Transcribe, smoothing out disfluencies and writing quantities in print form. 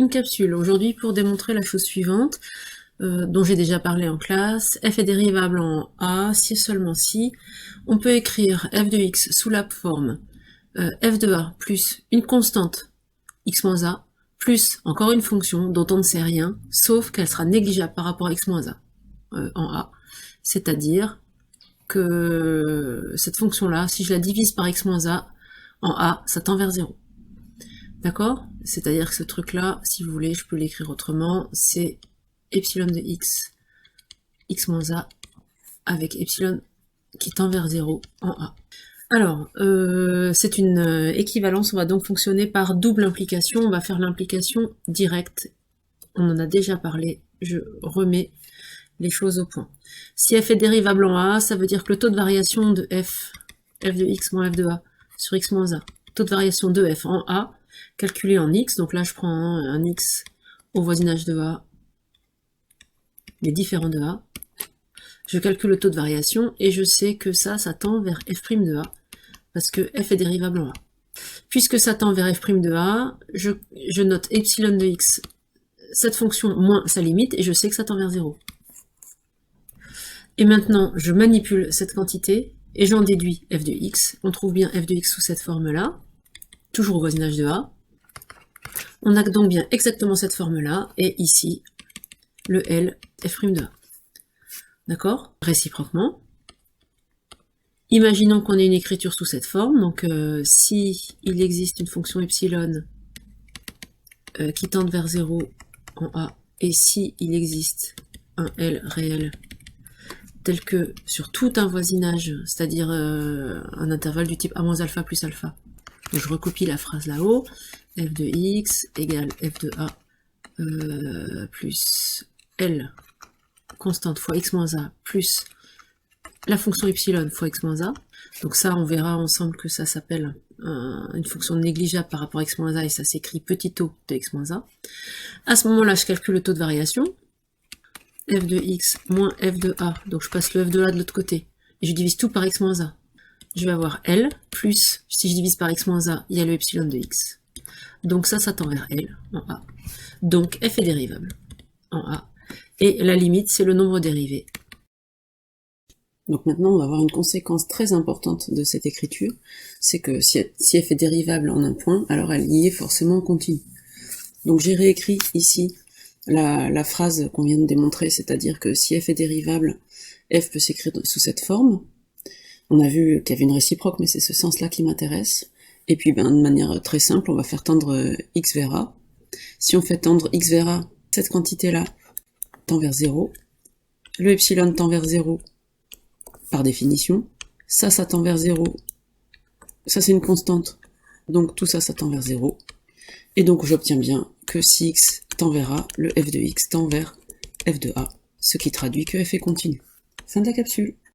une capsule aujourd'hui pour démontrer la chose suivante, dont j'ai déjà parlé en classe. F est dérivable en A, si et seulement si. On peut écrire f de x sous la forme f de a plus une constante x moins a, plus encore une fonction dont on ne sait rien, sauf qu'elle sera négligeable par rapport à x moins a en a. C'est-à-dire que cette fonction-là, si je la divise par x moins a, en a, ça tend vers 0. D'accord? C'est-à-dire que ce truc-là, si vous voulez, je peux l'écrire autrement, c'est epsilon de x, x moins a, avec epsilon qui tend vers 0 en a. Alors, c'est une équivalence, on va donc fonctionner par double implication, on va faire l'implication directe, on en a déjà parlé, je remets les choses au point. Si f est dérivable en a, ça veut dire que le taux de variation de f de x moins f de a, sur x moins a, taux de variation de f en a, calculé en x, donc là je prends un x au voisinage de a, les différents de a, je calcule le taux de variation, et je sais que ça tend vers f' de a, parce que f est dérivable en a. Puisque ça tend vers f' de a, je note epsilon de x, cette fonction moins sa limite, et je sais que ça tend vers 0. Et maintenant, je manipule cette quantité, et j'en déduis f de x. On trouve bien f de x sous cette forme-là, toujours au voisinage de a. On a donc bien exactement cette forme-là, et ici, le L, f' de a. D'accord? Réciproquement. Imaginons qu'on ait une écriture sous cette forme, donc si il existe une fonction epsilon qui tende vers 0 en a, et si il existe un L réel tel que sur tout un voisinage, c'est-à-dire un intervalle du type a moins alpha plus alpha. Donc je recopie la phrase là-haut, f de x égale f de a plus L constante fois x moins a plus la fonction epsilon fois x moins a. Donc ça, on verra ensemble que ça s'appelle une fonction négligeable par rapport à x moins a, et ça s'écrit petit o de x moins a. À ce moment-là, je calcule le taux de variation, f de x moins f de a, donc je passe le f de a de l'autre côté, et je divise tout par x moins a. Je vais avoir L, plus, si je divise par x moins a, il y a le epsilon de x. Donc ça tend vers L, en a. Donc f est dérivable, en a. Et la limite, c'est le nombre dérivé. Donc maintenant, on va avoir une conséquence très importante de cette écriture, c'est que si f est dérivable en un point, alors elle y est forcément continue. Donc j'ai réécrit ici la phrase qu'on vient de démontrer, c'est-à-dire que si f est dérivable, f peut s'écrire sous cette forme. On a vu qu'il y avait une réciproque, mais c'est ce sens-là qui m'intéresse. Et puis de manière très simple, on va faire tendre x vers a. Si on fait tendre x vers a, cette quantité-là tend vers 0. Le epsilon tend vers 0 par définition. Ça tend vers 0. Ça c'est une constante. Donc tout ça tend vers 0. Et donc j'obtiens bien que si x tend vers a, le f de x tend vers f de a, ce qui traduit que f est continu. Fin de la capsule.